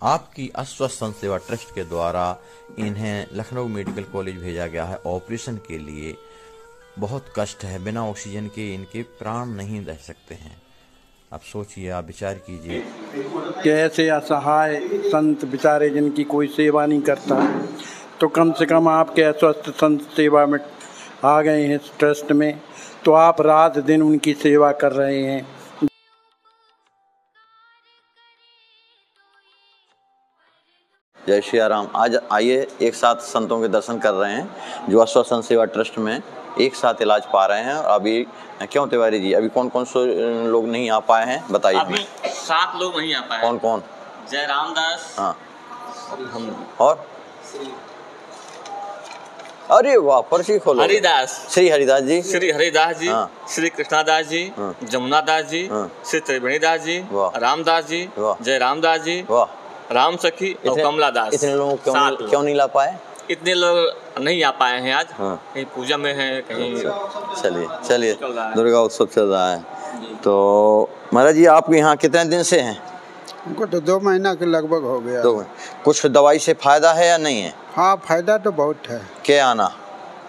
आपकी अस्वस्थ संत सेवा ट्रस्ट के द्वारा इन्हें लखनऊ मेडिकल कॉलेज भेजा गया है ऑपरेशन के लिए। बहुत कष्ट है, बिना ऑक्सीजन के इनके प्राण नहीं रह सकते हैं। आप सोचिए, आप विचार कीजिए। कैसे असहाय संत बेचारे जिनकी कोई सेवा नहीं करता, तो कम से कम आपके अस्वस्थ संत सेवा में आ गए हैं ट्रस्ट में, तो आप रात दिन उनकी सेवा कर रहे हैं। जय श्री राम। आज आइए एक साथ संतों के दर्शन कर रहे हैं जो अस्वस्थ संत सेवा ट्रस्ट में एक साथ इलाज पा रहे हैं। अभी क्यों तिवारी जी, अभी कौन कौन से लोग नहीं आ पाए हैं बताइए। अभी 7 लोग नहीं आ पाए। कौन कौन? जय रामदास, हाँ, और अरे वाह, पर्ची खोलो। हरिदास, श्री हरिदास जी, श्री हरिदास जी, हाँ। श्री कृष्णादास जी, हाँ। जमुना दास जी, हाँ। श्री त्रिवेणी दास जी, वाह। रामदास जी, वाह। जय रामदास जी, वाह, राम सखी और कमला दास। इतने लोग क्यों क्यों नहीं ला पाए? इतने लोग नहीं आ पाए हैं आज। हाँ। कहीं पूजा में है, कहीं। चलिए चलिए, दुर्गा उत्सव चल रहा है। तो महाराज जी, आप यहाँ कितने दिन से हैं? उनको तो 2 महीना के लगभग हो गया। 2 कुछ दवाई से फायदा है या नहीं है? हाँ, फायदा तो बहुत है। क्या आना?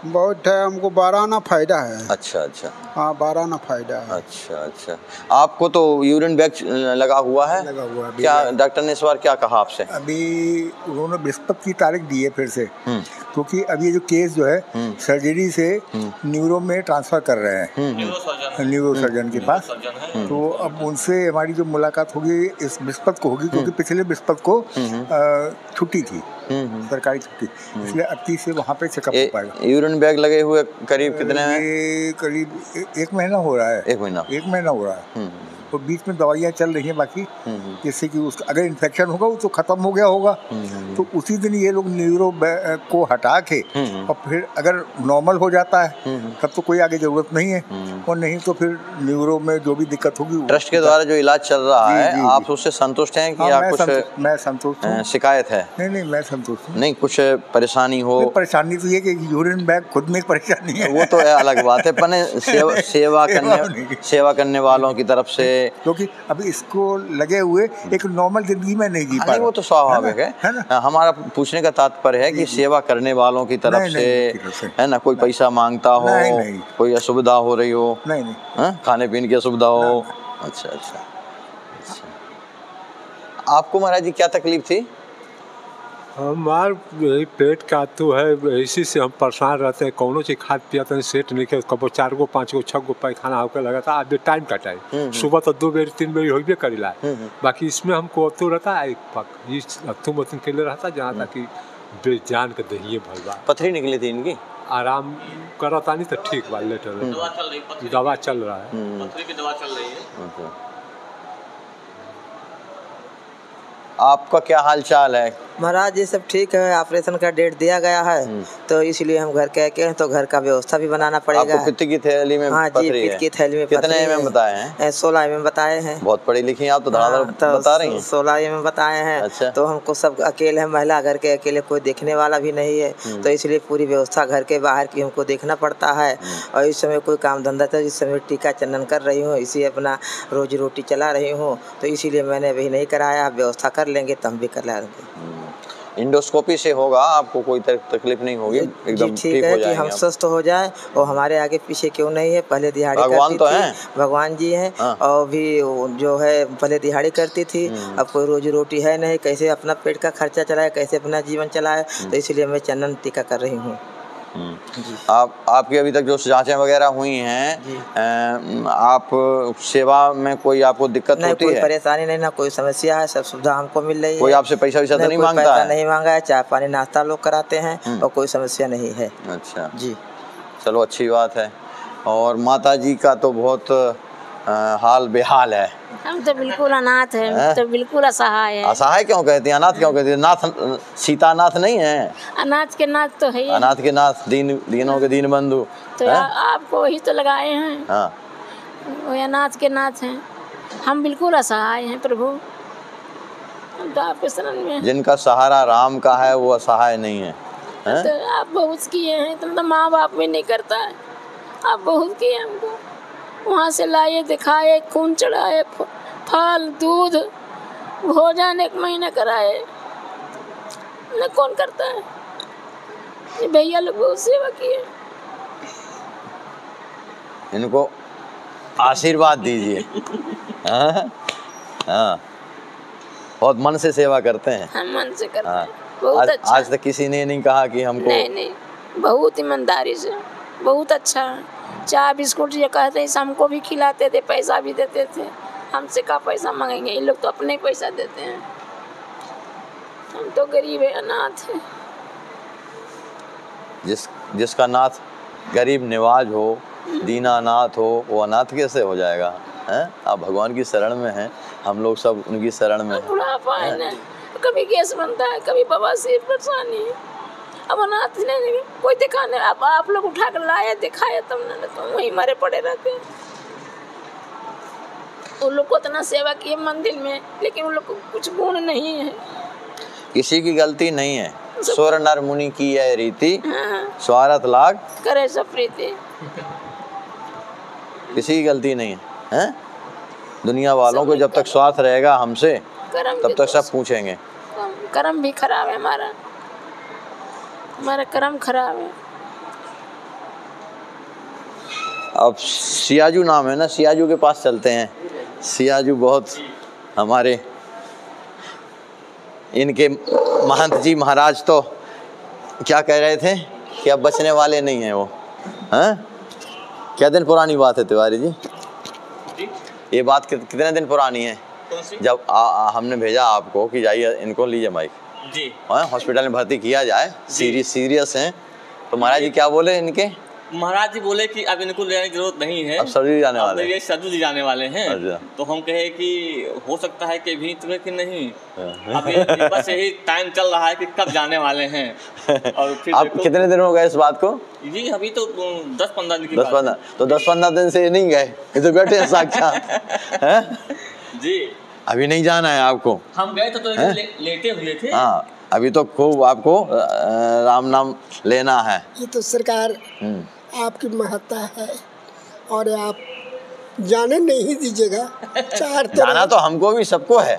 बहुत है, हमको 12 आना फायदा है। अच्छा अच्छा। हाँ, 12 आना फायदा है। अच्छा अच्छा। आपको तो यूरिन बैग लगा हुआ है? लगा हुआ है। क्या डॉक्टर ने इस बार क्या कहा आपसे? अभी उन्होंने बृहस्पति की तारीख दी है फिर से, क्योंकि अभी ये जो केस जो है सर्जरी से न्यूरो में ट्रांसफर कर रहे हैं, न्यूरो सर्जन के पास। तो अब उनसे हमारी जो मुलाकात होगी इस बृहस्पति को होगी, क्योंकि पिछले बृहस्पति को छुट्टी थी, सरकारी छुट्टी, इसलिए अब से वहाँ पे चेकअप हो पाएगा। यूरिन बैग लगे हुए करीब कितने में? ये करीब 1 महीना हो रहा है। 1 महीना? 1 महीना हो रहा है। तो बीच में दवाइयाँ चल रही हैं बाकी, जिससे कि उसका अगर इन्फेक्शन होगा वो तो खत्म हो गया होगा, तो उसी दिन ये लोग न्यूरो को हटा के और फिर अगर नॉर्मल हो जाता है तब तो कोई आगे जरूरत नहीं है, और नहीं तो फिर न्यूरो में जो भी दिक्कत होगी। ट्रस्ट के द्वारा जो इलाज चल रहा है, आप उससे संतुष्ट हैं कि हाँ, या कुछ मैं संतुष्ट हूँ। शिकायत है? नहीं, मैं संतुष्ट हूँ। नहीं, कुछ परेशानी हो? परेशानी तो ये कि यूरिन बैग खुद में परेशानी है, वो तो अलग बात है, पर सेवा करने वालों की तरफ से, क्योंकि अभी इसको लगे हुए एक नॉर्मल जिंदगी में नहीं जी पा रहा। वो तो स्वाभाविक है। हमारा पूछने का तात्पर्य है कि सेवा करने वालों की तरफ से है ना, कोई पैसा मांगता हो, कोई असुविधा हो रही हो? नहीं, खाने पीने की असुविधा हो? अच्छा अच्छा। आपको महाराज जी क्या तकलीफ थी? हमार यही पेट का तो है, इसी से हम परेशान रहते हैं। कौनो चीज खा पिया तो सेट नहीं किया, कबो 4 गो 5 गो 6 गो पैखाना होकर लगा था। अब टाइम का टाइम सुबह तो 2 बेर 3 बेर होबे करेला। बाकी इसमें हमको तो रहता है अथुम के लिए रहता, जहाँ तक कि बेजान के दहिए भरवा। पथरी निकली थी इनकी? आराम करता नहीं तो ठीक बा, लेटर दवा चल रहा है, पथरी की दवा चल रही है। आपका क्या हाल चाल है? महाराज ये सब ठीक है, ऑपरेशन का डेट दिया गया है, तो इसलिए हम घर के हैं, तो घर का व्यवस्था भी बनाना पड़ेगा। आपको पित्त की थैली में? हाँ जी, पित्त की थैली में। कितने एमएम बताए हैं? 16 एमएम बताए हैं। बहुत पढ़ी लिखी आप तो, धड़ाधड़ बता रही हैं। 16 एमएम बताए हैं। अच्छा। तो हमको सब अकेले है, महिला घर के अकेले, कोई देखने वाला भी नहीं है, तो इसलिए पूरी व्यवस्था घर के बाहर की हमको देखना पड़ता है। और इस समय कोई काम धंधा था, इस समय टीका चंदन कर रही हूँ, इसी अपना रोजी रोटी चला रही हूँ, तो इसीलिए मैंने अभी नहीं कराया। व्यवस्था कर लेंगे तो हम भी कर लेंगे। इंडोस्कोपी से होगा, आपको कोई तकलीफ नहीं होगी, एकदम ठीक है हो कि हम स्वस्थ हो जाए, और हमारे आगे पीछे क्यों नहीं है। पहले दिहाड़ी भगवान तो हैं, भगवान जी हैं। हाँ। और भी जो है पहले दिहाड़ी करती थी, अब कोई रोजी रोटी है नहीं, कैसे अपना पेट का खर्चा चलाए, कैसे अपना जीवन चलाए, तो इसीलिए मैं चंदन टीका कर रही हूँ। आपकी अभी तक जो जांचें वगैरह हुई हैं, आप सेवा में कोई आपको दिक्कत होती है? कोई परेशानी नहीं, ना कोई समस्या है, सब सुविधा हमको मिल रही है। कोई आपसे पैसा वैसा तो नहीं मांगता है? नहीं मांगा है, चाय पानी नाश्ता लोग कराते हैं, और कोई समस्या नहीं है। अच्छा जी, चलो अच्छी बात है। और माता जी का तो बहुत हाल बेहाल है। हम तो बिल्कुल अनाथ हैं, तो बिल्कुल असहाय है। असहाय क्यों कहती हैं? अनाथ क्यों कहती हैं? नाथ सीतानाथ नहीं है? अनाथ के नाथ तो है ही। अनाथ के नाथ, दीनों के दीन बंधु। तो आपको वही तो लगाए हैं। हाँ, वो अनाथ के नाथ हैं, हम बिल्कुल असहाय हैं प्रभु, हम तो आपके शरण में। जिनका सहारा राम का है वो असहाय नहीं है। तो आप बहुत किए हैं, तो माँ बाप भी नहीं करता है, आप बहुत किए हमको। वहाँ से लाए, दिखाए, खून चढ़ाए, फल दूध भोजन 1 महीना कराए न, कौन करता है? ये भैया लोग बहुत सेवा किए। इनको आशीर्वाद दीजिए। हाँ हाँ, बहुत मन से सेवा करते हैं। हम मन से करते हाँ। हैं, बहुत अच्छा। आज तक किसी ने नहीं कहा कि हमको। नहीं, बहुत ईमानदारी से, बहुत अच्छा। चाय बिस्कुट ये कहते हैं हमको भी खिलाते थे, पैसा भी देते थे। हमसे का पैसा मांगेंगे, ये लोग तो अपने पैसा देते हैं। हम तो गरीब है, अनाथ है। जिसका नाथ गरीब निवाज हो, दीनानाथ हो, वो अनाथ कैसे हो जाएगा? हैं? आप भगवान की शरण में हैं, हम लोग सब उनकी शरण में हैं। बुढ़ापा है ना, कभी गैस बनता है, कभी बवासीर, परेशानी। अब अनाथ नहीं, कोई दिखाने, अब आप लोग उठा कर लाए दिखाए तब ना, तो वहीं मरे पड़े रहते हैं। उन लोग को इतना सेवा किए मंदिर में, लेकिन उन लोग को कुछ गुण नहीं है। किसी की गलती नहीं है। स्वर नर मुनि की यह रीति, हाँ। स्वार्थ लाग करे सब प्रीति। किसी की गलती नहीं है, हैं? दुनिया वालों को जब तक स्वार्थ रहेगा हमसे, तब तक सब पूछेंगे। कर्म भी खराब है हमारा कर्म खराब है। अब सियाजू नाम है ना, सियाजू के पास चलते हैं। सियाजू बहुत हमारे इनके महंत जी महाराज तो क्या कह रहे थे कि अब बचने वाले नहीं हैं वो। हैं? क्या दिन पुरानी बात है तिवारी जी? ये बात कितने दिन पुरानी है? जब हमने भेजा आपको कि जाइए इनको लीजिए माइक जी, हॉस्पिटल में भर्ती किया जाए, सीरियस हैं, तो महाराज जी क्या बोले इनके? महाराज जी बोले कि अब इनको लेने की जरूरत नहीं है, अब सरजू जाने वाले हैं। ये सरजू जी जाने वाले हैं। अच्छा। तो हम कहे कि हो सकता है कि भी तुम्हें कि नहीं, अभी बस यही टाइम चल रहा है कि कब जाने वाले हैं। और फिर आप कितने दिन हो गए इस बात को? जी अभी तो 10-15 दिन की 10-15 तो 10-15 दिन से नहीं गए, ये तो बैठे हैं साक्षात। हैं? जी अभी नहीं जाना है आपको? हम गए तो लेटे हुए थे। हाँ, अभी तो खूब आपको राम नाम लेना है। ये तो सरकार आपकी महत्ता है और आप जाने नहीं दीजिएगा। चार तो जाना तो हमको भी सबको है,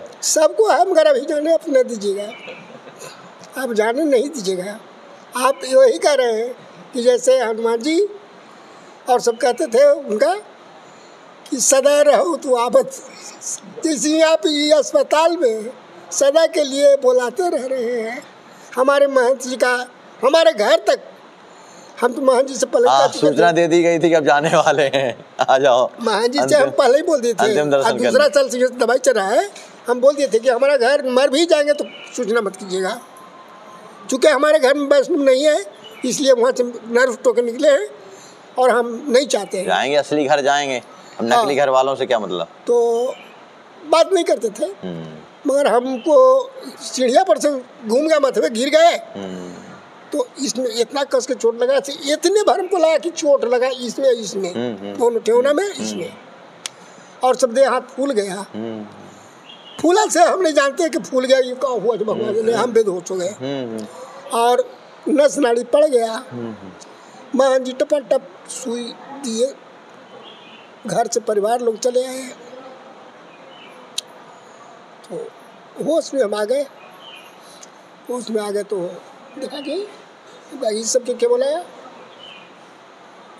हम घर अभी जाने अपना दीजिएगा, आप जाने नहीं दीजिएगा। आप यही कह रहे हैं कि जैसे हनुमान जी और सब कहते थे उनका कि सदा रहो तो आबद, जैसे आप ये अस्पताल में सदा के लिए बुलाते रह रहे हैं। हमारे महंत जी का हमारे घर तक, हम तो महंत जी से पहले सूचना दे दी गई थी कि अब जाने वाले हैं, आ जाओ। महंत जी से हम पहले ही बोल दिए थे, दूसरा साल से दवाई चल रहा है, हम बोल दिए थे कि हमारा घर मर भी जाएंगे तो सूचना मत कीजिएगा। चूँकि हमारे घर में वैष्णव नहीं है, इसलिए वहाँ से नर्व टोके निकले हैं और हम नहीं चाहते हैं। जाएंगे, असली घर जाएंगे, हम नकली घर वालों से क्या मतलब? तो बात नहीं करते थे, मगर हमको सीढ़िया पर से घूम गया, माथे पे गिर गए, तो इसमें इतना कस के चोट लगा, इतने भर हमको लगा कि चोट लगा इसमें दोनों ठेवना में, इसमें, और सब देह हाथ फूल गया। फूला से हम नहीं जानते कि फूल गया, ये क्या हुआ, भगवान ने, हम बेहोश हो गए और नस नाड़ी पड़ गया। महान जी टप सुई दिए, घर से परिवार लोग चले आए, तो होश में हम आ गए। होश में आ गए तो देखा कि इस सब के क्या बुलाया,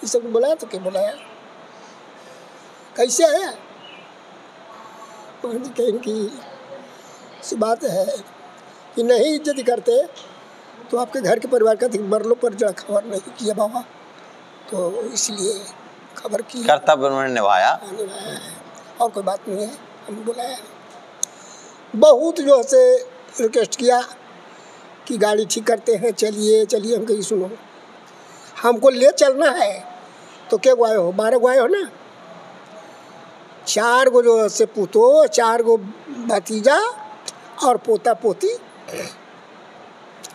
इस सब को बुलाया तो क्या बुलाया, कैसे आया? कहीं की सी बात है कि नहीं इज्जत करते तो आपके घर के परिवार का मरलो पर जरा खबर नहीं किया बाबा, तो इसलिए खबर की, कर्तव्य उन्होंने निभाया। और कोई बात नहीं है। हम बुलाया, बहुत जो से रिक्वेस्ट किया कि गाड़ी ठीक करते हैं, चलिए चलिए। हम कहीं सुनो, हमको ले चलना है तो क्या गुआए हो, 12 गुआए हो ना, 4 गो जो से पुतो, 4 गो भतीजा और पोता पोती,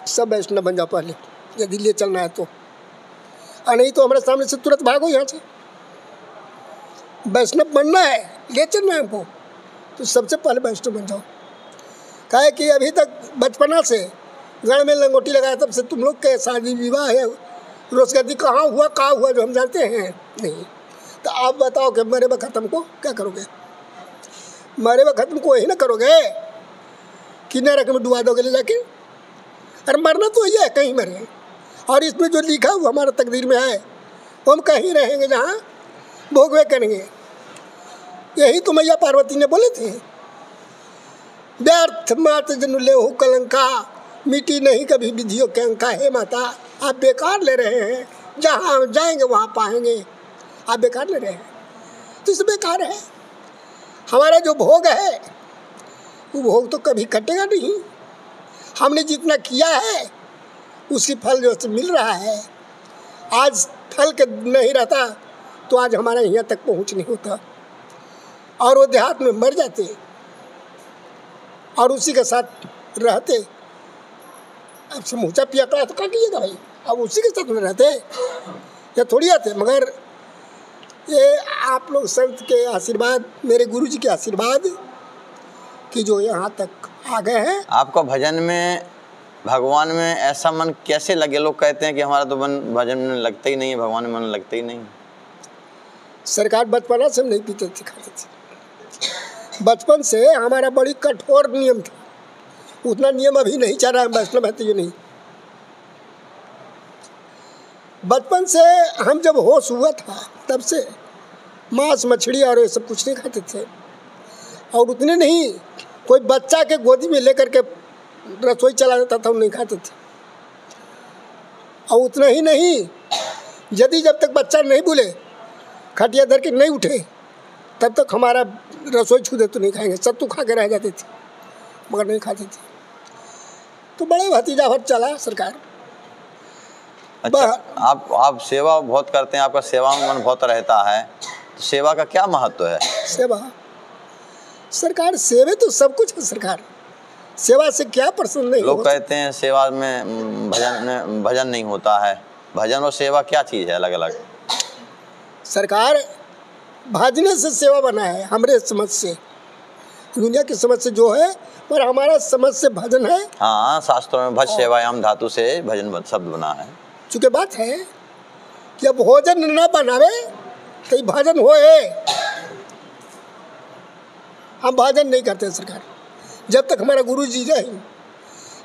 सब वैष्णव बन जाओ पहले यदि ले चलना है तो, और नहीं तो हमारे सामने से तुरंत भागो यहाँ से। वैष्णव बनना है, ले चलना है हमको, तो सबसे पहले वैष्णव बन जाओ। कहा कि अभी तक बचपना से गढ़ में लंगोटी लगाया, तब से तुम लोग के शादी विवाह है, रोजगारी कहाँ हुआ जो हम जानते हैं नहीं। तो आप बताओ कि मरे वक्त हमको क्या करोगे? मरे वक्त हमको यही ना करोगे कि नरक में डुबा दोगे ले जाके। अरे मरना तो ये है, कहीं मरे। और इसमें जो लिखा हुआ हमारा तकदीर में है वो हम कहीं रहेंगे जहाँ भोगवे करेंगे। यही तो मैया पार्वती ने बोले थे, व्यर्थ मात जनु ले हो कलंका, मिट्टी नहीं कभी विधियों के अंका। हे माता, आप बेकार ले रहे हैं, जहाँ हम जाएंगे वहाँ पाएंगे, आप बेकार ले रहे हैं। तो इस बेकार है। हमारा जो भोग है वो भोग तो कभी कटेगा नहीं। हमने जितना किया है उसकी फल जो मिल रहा है। आज फल के नहीं रहता तो आज हमारा यहाँ तक पहुँच नहीं होता, और वो देहात में मर जाते और उसी के साथ रहते। अब समूचा पिया करा तो क्या कीजिएगा भाई, अब उसी के साथ में रहते या थोड़ी आते। मगर ये आप लोग संत के आशीर्वाद, मेरे गुरु जी के आशीर्वाद कि जो यहाँ तक आ गए हैं। आपका भजन में, भगवान में ऐसा मन कैसे लगे? लोग कहते हैं कि हमारा तो मन भजन में लगता ही नहीं है, भगवान में मन लगता ही नहीं। सरकार बचपना से हम नहीं पीते थे, खाते थे। बचपन से हमारा बड़ी कठोर नियम था। उतना नियम अभी नहीं चल रहा है, वैष्णव है तो ये नहीं। बचपन से हम जब होश हुआ था तब से मांस मछली और ये सब कुछ नहीं खाते थे। और उतने नहीं, कोई बच्चा के गोदी में लेकर के रसोई चला जाता था, हम नहीं खाते थे। और उतना ही नहीं, यदि जब तक बच्चा नहीं बोले, खटिया धर के नहीं उठे, तब तक हमारा रसोई छू दे तो नहीं खाएंगे। सत्तू खा के रह जाते थे, मगर नहीं खाते थे। तो बड़े भतीजा भर चला सरकार। अच्छा, आप सेवा बहुत करते हैं, आपका सेवा में मन बहुत रहता है, तो सेवा का क्या महत्व है? सेवा सरकार, सेवे तो सब कुछ है सरकार। सेवा से क्या प्रसन्न नहीं। लोग कहते हैं सेवा में भजन नहीं होता है। भजन और सेवा क्या चीज़ है अलग अलग? सरकार भजने से सेवा बना है हमारे समझ से, दुनिया की समझ से जो है, पर हमारा समझ से भजन है। हाँ, शास्त्रों में भज सेवायाम धातु से भजन शब्द बना है। चूँकि बात है कि अब भोजन न बनावे तो भजन होए। हम भजन नहीं करते सरकार। जब तक हमारा गुरु जी रहे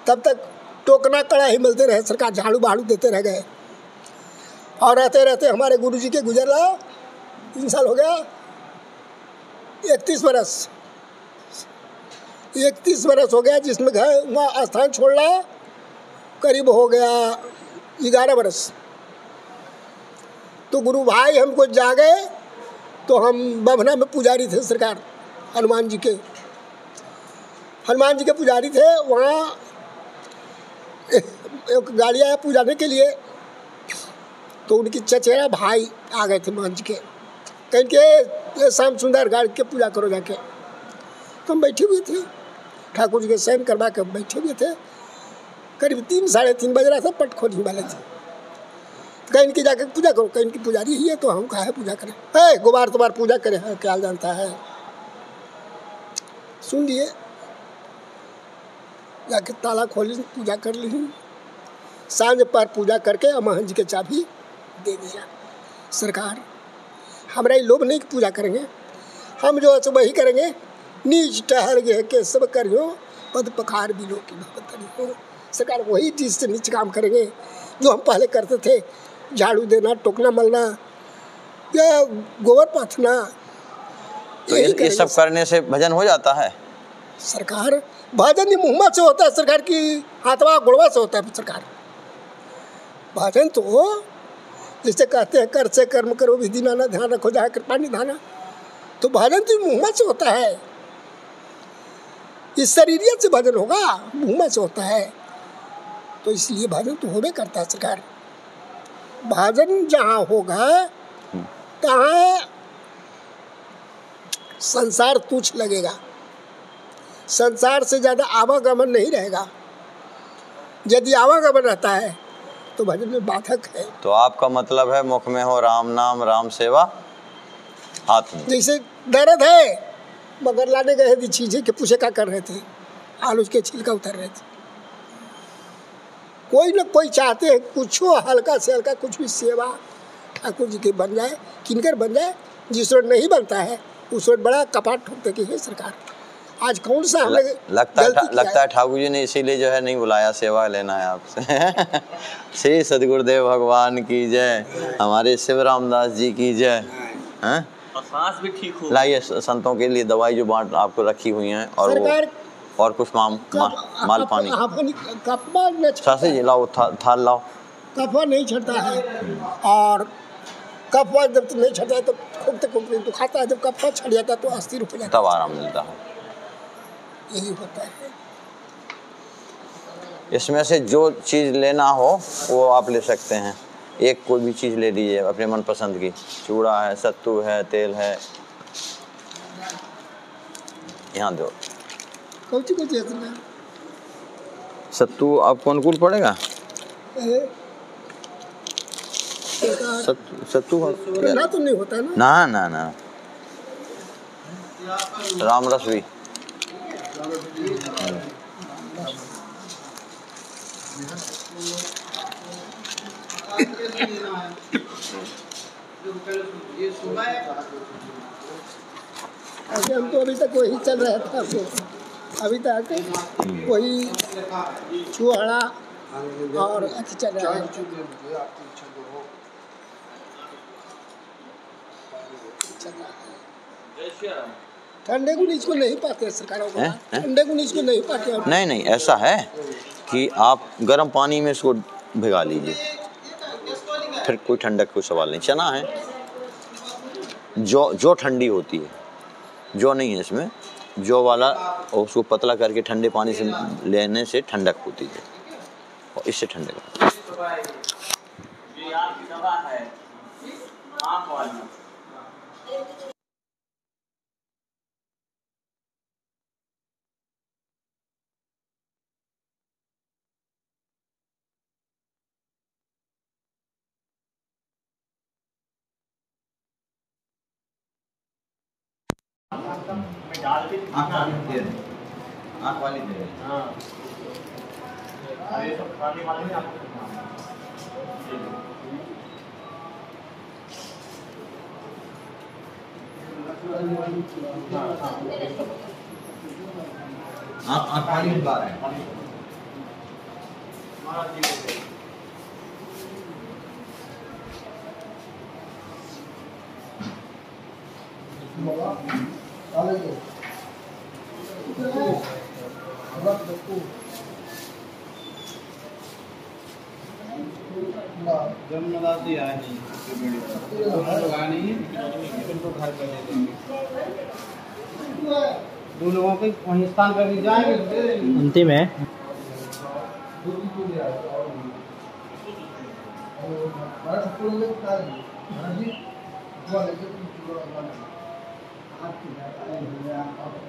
तब तक टोकना कड़ाही मिलते रहे सरकार, झाड़ू बहाड़ू देते रह गए। और रहते रहते हमारे गुरु जी के गुजरला 3 साल हो गया, 31 बरस 31 बरस हो गया, जिसमें घर वहाँ स्थान छोड़ना करीब हो गया 11 बरस। तो गुरु भाई हमको जागे तो हम बभना में पुजारी थे सरकार, हनुमान जी के पुजारी थे। वहाँ एक गाड़ी आया पुजाने के लिए, तो उनकी चचेरा भाई आ गए थे मान जी के, कहीं के श्याम सुंदर गाड़ी के पूजा करो जाके। तो हम बैठे हुए थे, ठाकुर जी के शयन करवा के बैठे हुए थे। करीब 3 साढ़े 3 बज रहा था, पट खोलने वाले थे। कहीं इनकी जाके पूजा करो, कहीं इनकी पुजारी ही है तो हम कहा है पूजा करें। है गुबार तुम्हार पूजा करे है, क्या जानता है। सुन लिए, जाके ताला खोली, पूजा कर ली। सांझ पर पूजा करके महंत जी के चाबी दे दिया। सरकार हमारा ये लोभ नहीं कि पूजा करेंगे, हम जो है वही करेंगे। नीच टहर गए के सब करियो, पद पखार बिलो की भगतनी हो। सरकार वही चीज़ से नीच काम करेंगे जो हम पहले करते थे, झाड़ू देना, टोकना मलना या गोबर पाथना। ये सब करने से भजन हो जाता है सरकार? भजन ही मुहम्मद से होता है सरकार, की हाथवा गुड़वा से होता है सरकार। भजन तो जैसे कहते हैं कर से कर्म करो विधि नाना, ध्यान रखो जहाँ कृपा निधाना। तो भजन तो मुहम्मद से होता है, इस शरीरियत से भजन होगा, मुहम्मद से होता है। तो इसलिए भजन तो होबे करता है सरकार। भजन जहाँ होगा तहाँ संसार तुच्छ लगेगा, संसार से ज़्यादा आवागमन नहीं रहेगा। यदि आवागमन रहता है तो भजन में बाधक है। तो आपका मतलब है मुख में हो राम नाम, राम सेवा हाथ में। जैसे दर्द है, मगर लाने गए थी चीज़ें के पूछे क्या कर रहे थे, आलू के छिलका उतर रहे थे। कोई न कोई चाहते हैं कुछ हल्का से हल्का कुछ भी सेवा ठाकुर जी की बन जाए, किनकर बन जाए। जिस रोड नहीं बनता है उस रोड बड़ा कपाट ठोकते कि है सरकार, आज कौन सा हमने लगता है ठाकुर जी ने इसीलिए जो है नहीं बुलाया, सेवा लेना है आपसे। श्री सदगुरुदेव भगवान की जय, हमारे शिव रामदास जी की जय। हैं सांस भी ठीक हो। लाइए संतों के लिए दवाई जो बांट आपको रखी हुई हैं, और वो और कुछ माल पानी। सासी जी लाओ, थाल लाओ। कफा नहीं छटता है, और कफा जब नहीं छटता है तो खूब तो खाता है, जब कफा छट जाता है तो अस्थिर हो जाता है, तब आराम मिलता है। यही होता है। इसमें से जो चीज़ लेना हो वो आप ले सकते हैं, एक कोई भी चीज़ ले लीजिए अपने मनपसंद की। चूड़ा है, सत्तू है, तेल है, यहाँ दो। सत्तू आपको अनुकूल पड़ेगा? सत्तू ना तो नहीं होता है ना। ना राम रस भी। हम तो अभी तक वही चल रहा था, अभी तक वही चूहड़ा और अच्छी चल रहा है। ठंडे को नीच को नहीं पाते सरकारों को, ठंडे को नीच को नहीं पाते। नहीं ऐसा है कि आप गर्म पानी में इसको भिगा लीजिए, फिर कोई ठंडक कोई सवाल नहीं। चना है जो ठंडी होती है, जो नहीं है इसमें, जो वाला, और उसको पतला करके ठंडे पानी से लेने से ठंडक होती है, और इससे ठंडक ये आपकी दवा है, आँख वाली। आँख वाली दे। हाँ, ये सब खाने वाले हैं आपको। आँख वाली बात है। दो लोगों के वहीं स्थान पर भी जाएंगे। अंतिम है।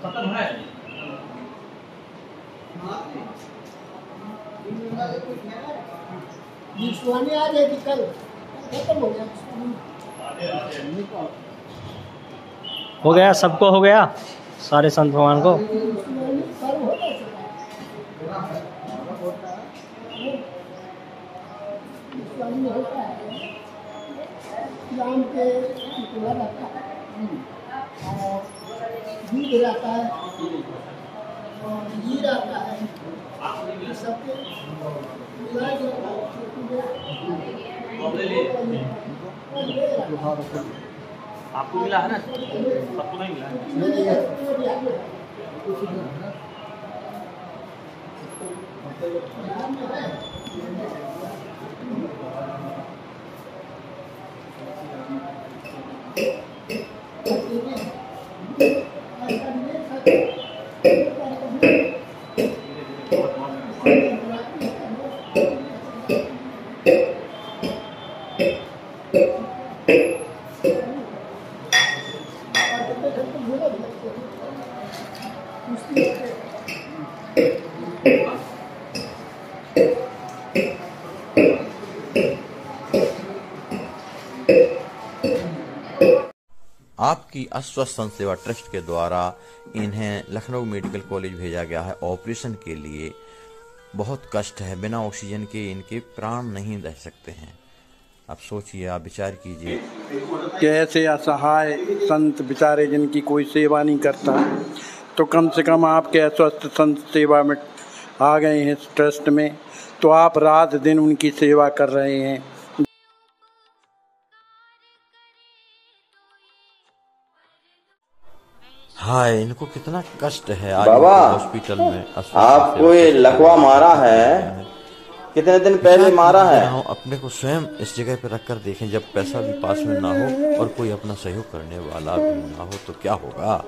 खत्म है। स्वामी आ जाएगी कल, खत्म हो गया, सबको हो गया, सारे संत भगवान को। शाम के रहता है, और दूध रहता है, और घी रहता है, सबके आपको मिला है ना, सबको नहीं मिला आपकी अस्वस्थ संत सेवा ट्रस्ट के द्वारा इन्हें लखनऊ मेडिकल कॉलेज भेजा गया है ऑपरेशन के लिए। बहुत कष्ट है, बिना ऑक्सीजन के इनके प्राण नहीं रह सकते हैं। आप सोचिए, आप विचार कीजिए। कैसे असहाय संत बेचारे जिनकी कोई सेवा नहीं करता, तो कम से कम आपके अस्वस्थ संत सेवा में आ गए हैं इस ट्रस्ट में, तो आप रात दिन उनकी सेवा कर रहे हैं। हाँ, इनको कितना कष्ट है आज बाबा हॉस्पिटल में। आपको ये लकवा मारा है, कितने दिन पहले मारा है? अपने को स्वयं इस जगह पे रखकर देखें, जब पैसा भी पास में ना हो और कोई अपना सहयोग करने वाला भी ना हो तो क्या होगा।